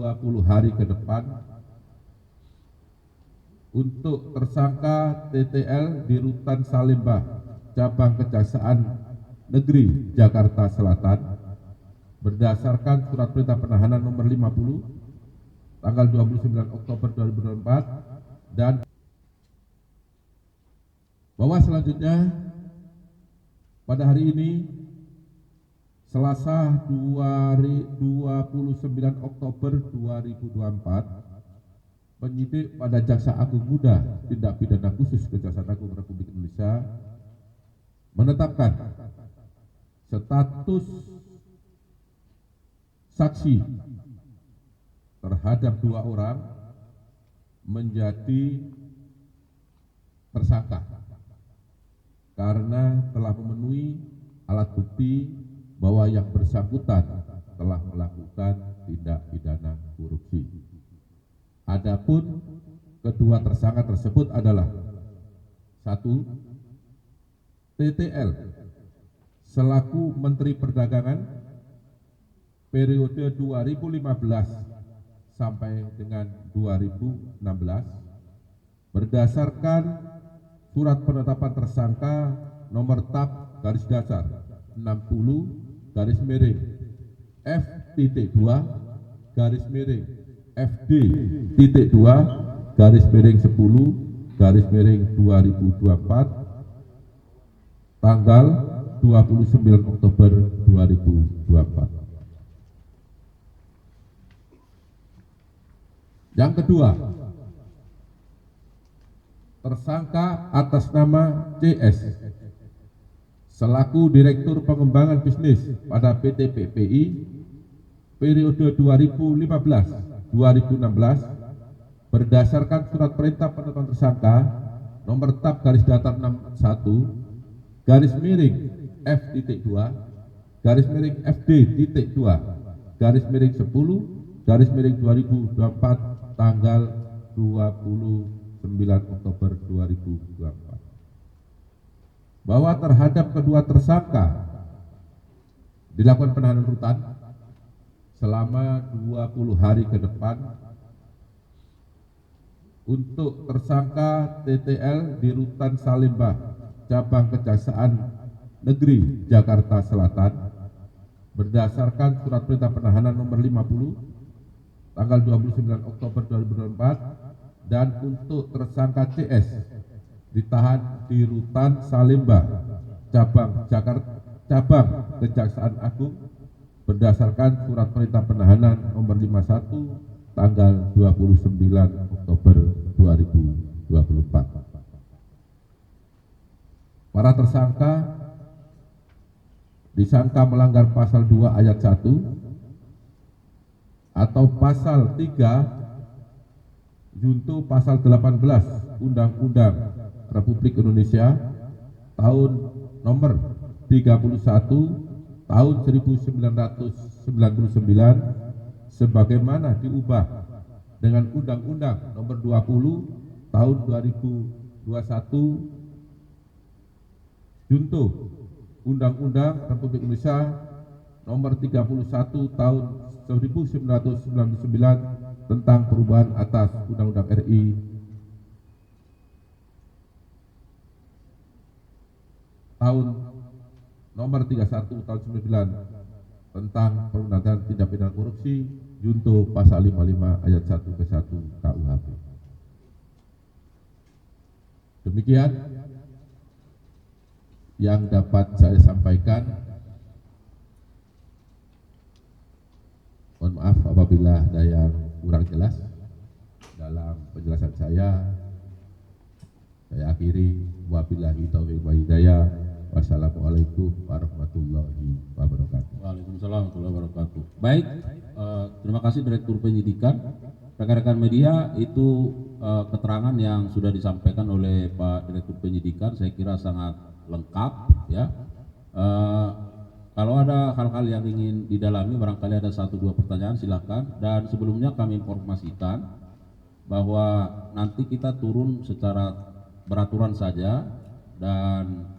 20 hari ke depan untuk tersangka TTL di Rutan Salemba, Cabang Kejaksaan Negeri Jakarta Selatan, berdasarkan surat perintah penahanan nomor 50 tanggal 29 Oktober 2024, dan bahwa selanjutnya pada hari ini Selasa 29 Oktober 2024, penyidik pada Jaksa Agung Muda Tindak Pidana Khusus Kejaksaan Agung Republik Indonesia menetapkan status saksi terhadap 2 orang menjadi tersangka karena telah memenuhi alat bukti bahwa yang bersangkutan telah melakukan tindak pidana korupsi. Adapun kedua tersangka tersebut adalah 1. TTL selaku Menteri Perdagangan periode 2015 sampai dengan 2016 berdasarkan surat penetapan tersangka nomor TAP garis datar 60 garis miring F.2 garis miring FD.2 garis miring 10 garis miring 2024 tanggal 29 Oktober 2024. Yang kedua, tersangka atas nama CS selaku Direktur Pengembangan Bisnis pada PT PPI periode 2015-2016 berdasarkan surat perintah penetapan tersangka nomor TAP garis datar 61 garis miring F.2 garis miring FD.2 garis miring 10 garis miring 2024 tanggal 29 Oktober 2024 bahwa terhadap kedua tersangka dilakukan penahanan rutan selama 20 hari ke depan untuk tersangka TTL di Rutan Salemba, Cabang Kejaksaan Negeri Jakarta Selatan berdasarkan surat perintah penahanan nomor 50 tanggal 29 Oktober 2024, dan untuk tersangka CS ditahan di Rutan Salemba, Cabang Kejaksaan Agung berdasarkan surat perintah penahanan nomor 51 tanggal 29 Oktober 2024. Para tersangka disangka melanggar pasal 2 ayat 1 atau pasal 3 junto pasal 18 Undang-Undang Republik Indonesia tahun nomor 31 tahun 1999 sebagaimana diubah dengan Undang-Undang nomor 20 tahun 2021 junto Undang-Undang Republik Indonesia nomor 31 tahun 1999 tentang perubahan atas Undang-Undang RI tahun nomor 31 tahun 99 tentang pemberantasan tindak pidana korupsi junto pasal 55 ayat 1 ke 1 KUHP. Demikian yang dapat saya sampaikan. Mohon maaf apabila ada yang kurang jelas dalam penjelasan saya. Saya akhiri, wabillahi taufiq wal hidayah. Wassalamualaikum warahmatullahi wabarakatuh. Waalaikumsalam warahmatullahi wabarakatuh. Baik, terima kasih Direktur Penyidikan. Rekan-rekan media, itu keterangan yang sudah disampaikan oleh Pak Direktur Penyidikan, saya kira sangat lengkap ya. Kalau ada hal-hal yang ingin didalami, barangkali ada 1-2 pertanyaan, silakan. Dan sebelumnya kami informasikan bahwa nanti kita turun secara beraturan saja, dan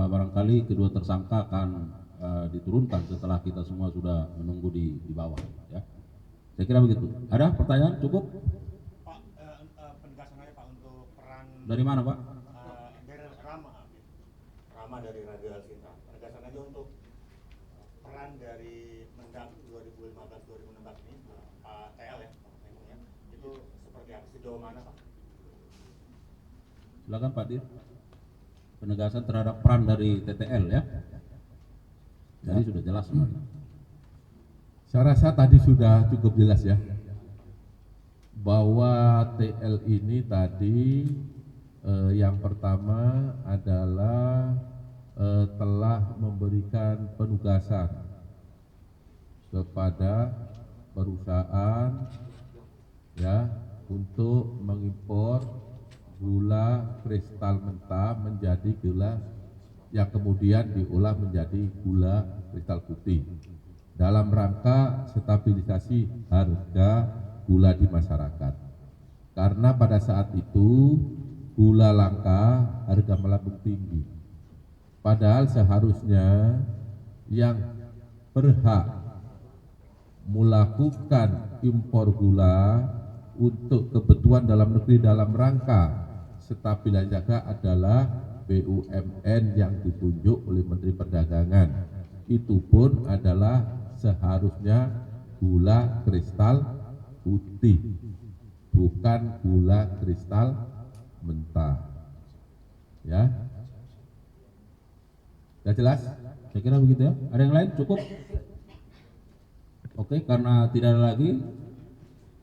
barangkali kedua tersangka akan diturunkan setelah kita semua sudah menunggu di bawah ya. Saya kira begitu. Ada pertanyaan? Cukup? Pak, penegasan aja Pak untuk peran Dari mana, Pak? dari Rama dari Radio El Sinta. Penegasan aja untuk peran dari Mendak 2015-2016 ini Pak TL ya, Pak Tenggung ya. Itu seperti apa, sejauh mana Pak? Silakan Pak Dir. Penegasan terhadap peran dari TTL ya. Jadi sudah jelas semuanya. Saya rasa tadi sudah cukup jelas ya, bahwa TL ini tadi yang pertama adalah telah memberikan penugasan kepada perusahaan ya untuk mengimpor gula kristal mentah menjadi gula yang kemudian diolah menjadi gula kristal putih dalam rangka stabilisasi harga gula di masyarakat. Karena pada saat itu gula langka, harga melambung tinggi. Padahal seharusnya yang berhak melakukan impor gula untuk kebutuhan dalam negeri dalam rangka stabilisasi harga adalah BUMN yang ditunjuk oleh Menteri Perdagangan. Itu pun adalah seharusnya gula kristal putih, bukan gula kristal mentah. Ya, sudah jelas? Saya kira begitu ya. Ada yang lain? Cukup? Oke, karena tidak ada lagi,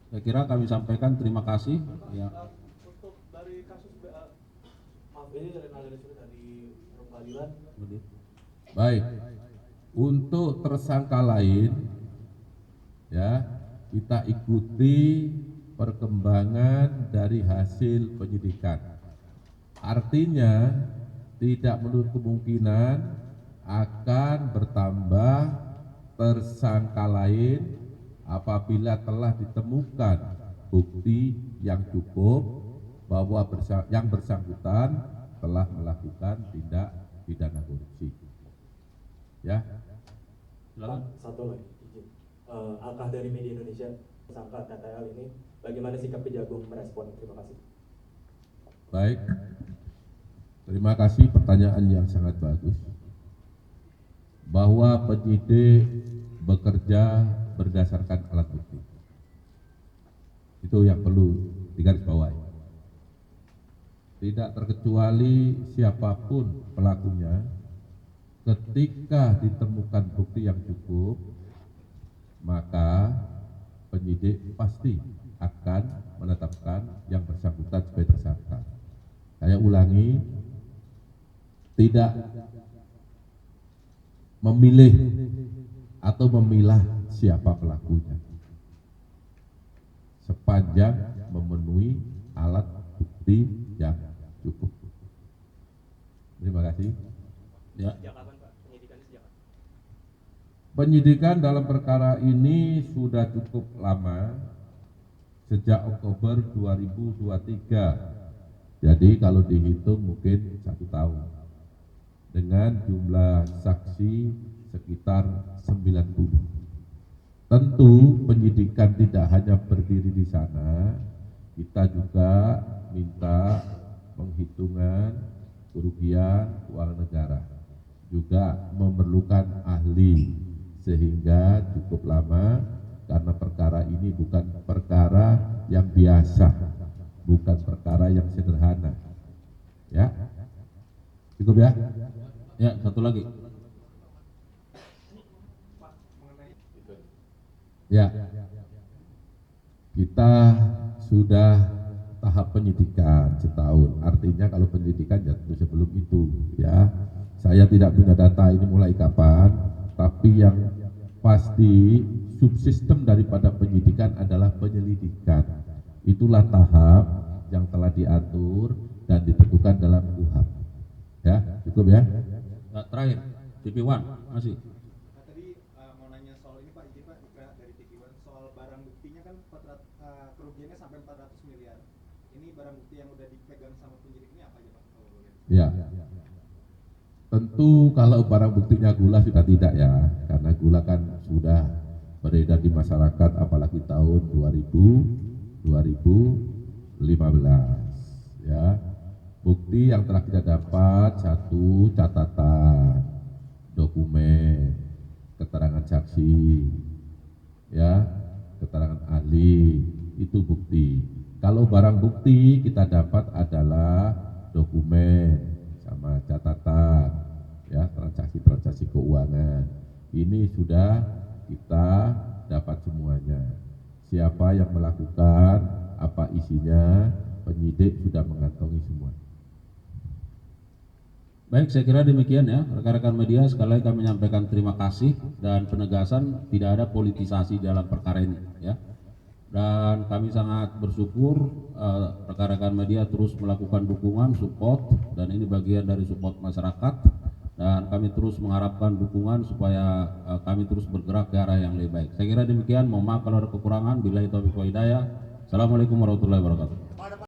saya kira kami sampaikan terima kasih. Ya. Untuk dari kasus maaf ini dari peradilan. Baik. Untuk tersangka lain, ya kita ikuti perkembangan dari hasil penyidikan. Artinya tidak menutup kemungkinan akan bertambah tersangka lain apabila telah ditemukan bukti yang cukup bahwa yang bersangkutan telah melakukan tindak pidana korupsi. Ya. Silakan. Satu lagi, izin. Alkah dari Media Indonesia, tersangka TTL ini, bagaimana sikap Kejagung merespon? Terima kasih. Baik. Terima kasih, pertanyaan yang sangat bagus. Bahwa penyidik bekerja berdasarkan alat bukti. Itu yang perlu digarisbawahi. Tidak terkecuali siapapun pelakunya, ketika ditemukan bukti yang cukup, maka penyidik pasti akan menetapkan yang bersangkutan sebagai tersangka. Saya ulangi, tidak memilih atau memilah siapa pelakunya, sepanjang memenuhi alat bukti yang cukup. Terima kasih. Ya. Sejak kapan Pak? Penyidikannya sejak kapan? Penyidikan dalam perkara ini sudah cukup lama, sejak Oktober 2023. Jadi kalau dihitung mungkin 1 tahun. Dengan jumlah saksi sekitar 90. Tentu penyidikan tidak hanya berdiri di sana, kita juga minta penghitungan kerugian keuangan negara. Juga memerlukan ahli, sehingga cukup lama karena perkara ini bukan perkara yang biasa, bukan perkara yang sederhana. Ya, cukup ya. Ya, satu lagi. Ya, kita sudah tahap penyidikan setahun. Artinya kalau penyidikan ya tentu sebelum itu, ya. Saya tidak punya data ini mulai kapan, tapi yang pasti subsistem daripada penyidikan adalah penyelidikan. Itulah tahap yang telah diatur dan ditentukan dalam KUHP. Ya, cukup ya. Ya, terakhir, TV1 masih. Nah, tadi mau nanya soal ini Pak, izin Pak, dari TV1 soal barang buktinya kan kerugiannya sampai 400 miliar. Ini barang bukti yang udah dipegang sama penyidik ini apa aja Pak? Kalau boleh. Ya. Tentu kalau barang buktinya gula sudah tidak ya, karena gula kan sudah beredar di masyarakat apalagi tahun 2015 ya. Bukti yang telah kita dapat, satu, catatan, dokumen, keterangan saksi, ya, keterangan ahli, itu bukti. Kalau barang bukti kita dapat adalah dokumen sama catatan, ya, transaksi keuangan. Ini sudah kita dapat semuanya. Siapa yang melakukan, apa isinya, penyidik sudah mengantongi semua. Baik, saya kira demikian ya, rekan-rekan media. Sekali lagi kami menyampaikan terima kasih dan penegasan tidak ada politisasi dalam perkara ini ya. Dan kami sangat bersyukur rekan-rekan media terus melakukan dukungan, support, dan ini bagian dari support masyarakat. Dan kami terus mengharapkan dukungan supaya kami terus bergerak ke arah yang lebih baik. Saya kira demikian. Mohon maaf kalau ada kekurangan. Billahi taufiq wal hidayah. Assalamualaikum warahmatullahi wabarakatuh.